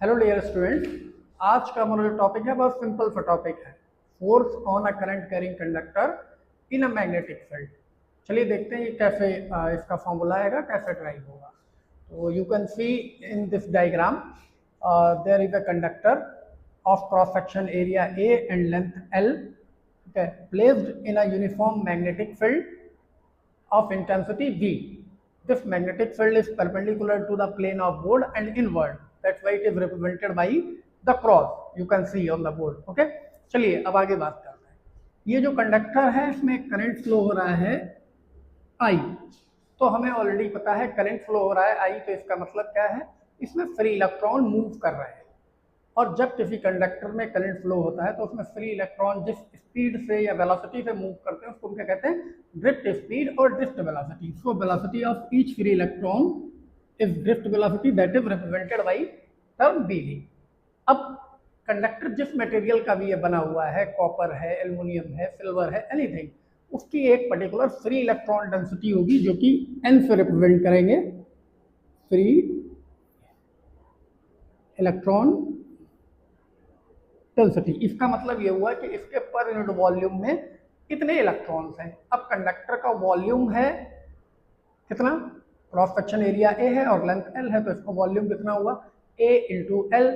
Hello dear student, आज का हमारा जो टॉपिक है बहुत सिंपल सा टॉपिक है, force on a current carrying conductor in a magnetic field. चलिए देखते हैं ये कैसे इसका फॉर्मूला आएगा, कैसे ड्राइव होगा। तो you can see in this diagram there is a conductor of cross section area A and length L, okay, placed in a uniform magnetic field of intensity V. This magnetic field is perpendicular to the plane of board and inward. That's why it is represented by the cross. You can see on the board. Okay. चलिए अब आगे बात करते हैं। ये जो conductor है इसमें करंट फ्लो हो रहा है I। तो हमें ऑलरेडी पता है करंट फ्लो हो रहा है I, तो इसका मतलब क्या है, इसमें फ्री इलेक्ट्रॉन मूव कर रहे हैं। और जब किसी कंडक्टर में करंट फ्लो होता है तो उसमें फ्री इलेक्ट्रॉन जिस स्पीड से या वेलोसिटी से मूव करते हैं उसको हम क्या कहते हैं, ड्रिफ्ट स्पीड और drift velocity. So velocity of each free electron is drift velocity, that is represented by term bd। अब कंडक्टर जिस मटेरियल का भी ये बना हुआ है, कॉपर है, एल्युमिनियम है, सिल्वर है, एनीथिंग, उसकी एक पर्टिकुलर फ्री इलेक्ट्रॉन डेंसिटी होगी जो कि n से रिप्रेजेंट करेंगे, फ्री इलेक्ट्रॉन डेंसिटी। इसका मतलब ये हुआ कि इसके पर यूनिट वॉल्यूम में कितने इलेक्ट्रॉन्स हैं। अब कंडक्टर का वॉल्यूम है कितना, क्रॉस सेक्शन एरिया ए है और लेंथ एल है, तो इसका वॉल्यूम कितना हुआ, ए इंटू एल,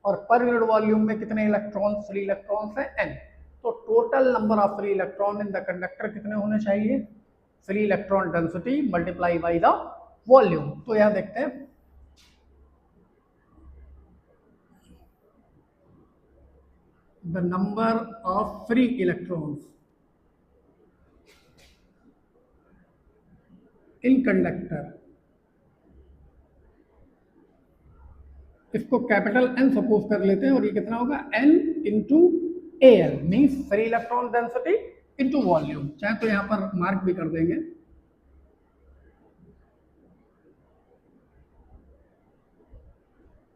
और पर यूनिट वॉल्यूम में कितने इलेक्ट्रॉन, फ्री इलेक्ट्रॉन्स है एन। तो total number of free electron in the conductor कितने होने चाहिए, free electron density multiply by the volume. तो यहां देखते हैं the number of free electrons in conductor, इसको कैपिटल N सपोज कर लेते हैं, और ये कितना होगा, N into AL means free electron density into volume. चाहे तो यहां पर मार्क भी कर देंगे,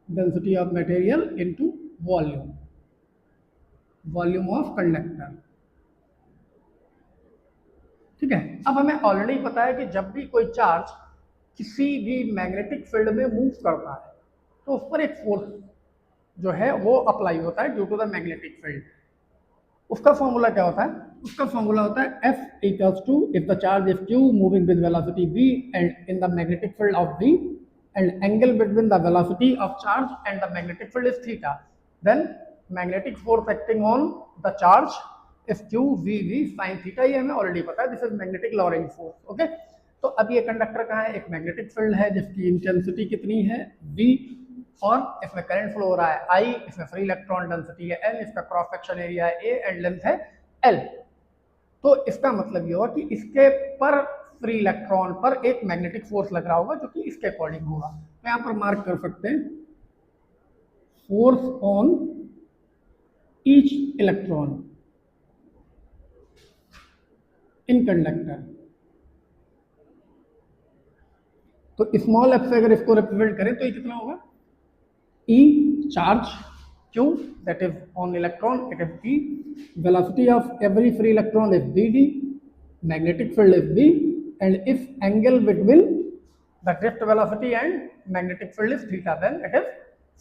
density of material into volume, volume of conductor. ठीक है। अब हमें ऑलरेडी पता है कि जब भी कोई चार्ज किसी भी मैग्नेटिक फील्ड में मूव करता है तो उस पर एक फोर्स जो है वो अप्लाई होता है due to the magnetic field. उसका फॉर्मूला क्या होता है, उसका फॉर्मूला होता है F equals to, if the charge is q moving with velocity v and in the magnetic field of v and angle between the velocity of charge and the magnetic field is theta, then magnetic force acting on the charge is q v v sin theta. ये हमें already पता है, this is magnetic Laurent force. Okay. तो अब ये conductor कहाँ है, एक मैग्नेटिक फील्ड है जिसकी इंटेंसिटी कितनी है v, और इसमें करंट फ्लो हो रहा है I, इसमें फ्री इलेक्ट्रॉन डेंसिटी है N, इसका क्रॉस सेक्शन एरिया है A एंड लेंथ है L। तो इसका मतलब ये होगा कि इसके पर फ्री इलेक्ट्रॉन पर एक मैग्नेटिक फोर्स लग रहा होगा जो कि इसके अकॉर्डिंग होगा। तो यहाँ पर मार्क कर सकते हैं force on each electron in conductor. तो स्मॉल एफ से अगर इसको रिप्रेजेंट करें तो ये कितना होगा, E charge, Q that is on electron, it is E, velocity of every free electron is bd, magnetic field is B, and if angle between the drift velocity and magnetic field is theta, then it is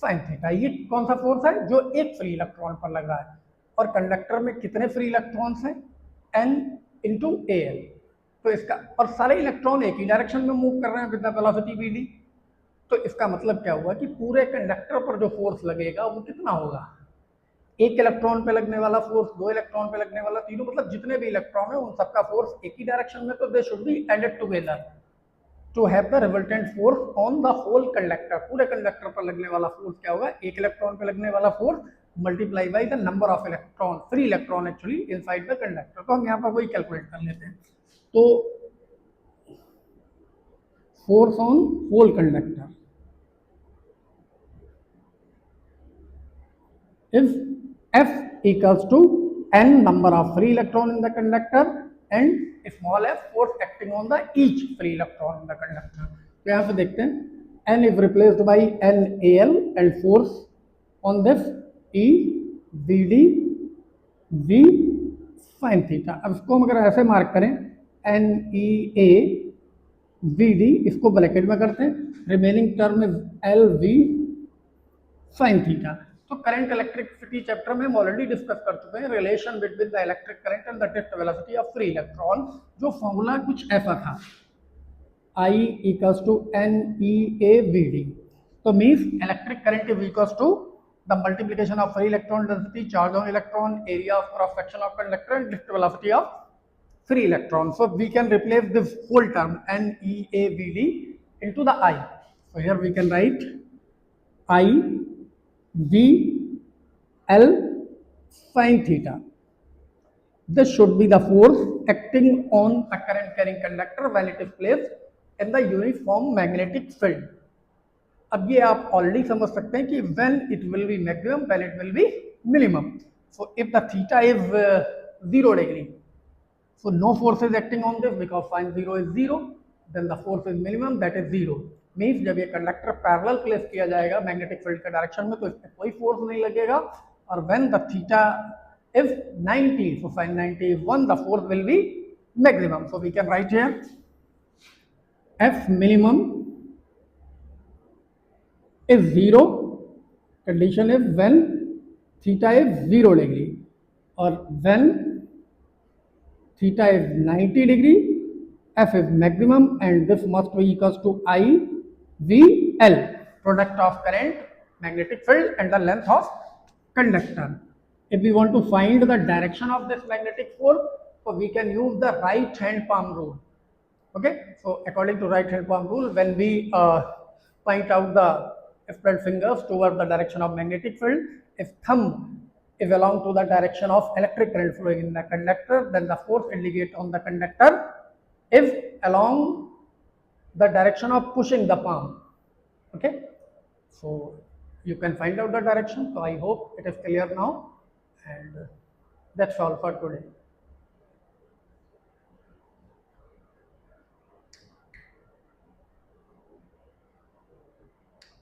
sin theta। ये कौन सा force है जो एक free electron पर लग रहा है, और कंडक्टर में कितने फ्री इलेक्ट्रॉन्स हैं, N इंटू AL। तो इसका, और सारे इलेक्ट्रॉन एक ही डायरेक्शन में मूव कर रहे हैं विद द वेलोसिटी bd। तो इसका मतलब क्या हुआ कि पूरे कंडक्टर पर जो फोर्स लगेगा वो कितना होगा, एक इलेक्ट्रॉन पे लगने वाला फोर्स, दो इलेक्ट्रॉन पे लगने वाला, तीनों, मतलब जितने भी इलेक्ट्रॉन है उन सबका फोर्स एक ही डायरेक्शन में, तो they should be added together to have the resultant force on the whole conductor. पूरे कंडक्टर पर लगने वाला फोर्स क्या होगा, एक इलेक्ट्रॉन पे लगने वाला force multiply by the number of electron, free electron actually inside the conductor. तो हम यहाँ पर वही कैलकुलेट कर लेते हैं। तो force on whole conductor if F equals to n number of free electron in the conductor and small f force acting on the each free electron in the conductor। तो यहाँ पे देखते हैं n is replaced by n AL and force on this E BD V sin theta। अब इसको हम अगर ऐसे मार्क करें n E A V D, इसको ब्रैकेट में करते हैं, remaining term is L V sine theta. तो करंट इलेक्ट्रिसिटी चैप्टर में हम ऑलरेडी डिस्कस कर चुके हैं relation between the electric current and the drift velocity of free electron. जो फॉर्मूला कुछ ऐसा था, I equals to NEAVD. So means electric current is equals to the multiplication of free electron density, charge on electron, area of cross section of conductor, and drift velocity of free electron. So we can replace this whole term NEAVD into the I. So here we can write I V L sin theta. This should be the force acting on the current carrying conductor when it is placed in the uniform magnetic field. अब ये आप already समझ सकते हैं कि when it will be maximum, when it will be minimum. So if the theta is 0 degree, so no force is acting on this because sin 0 is 0, then the force is minimum, that is 0. Means जब ये conductor parallel place किया जाएगा magnetic field के direction में तो इसमें कोई force नहीं लगेगा, और when the theta is 90, so sin 90 is 1, the force will be maximum. So we can write here F minimum is 0, condition is when theta is 0 degree, or when theta is 90 degree, F is maximum, and this must be equals to I V L, product of current, magnetic field, and the length of conductor. If we want to find the direction of this magnetic force, so we can use the right hand palm rule. Okay, so according to right hand palm rule, when we point out the spread fingers towards the direction of magnetic field, if thumb is along to the direction of electric current flowing in the conductor, then the force indicated on the conductor is along the direction of pushing the palm. Okay, so you can find out the direction. So I hope it is clear now, and that's all for today.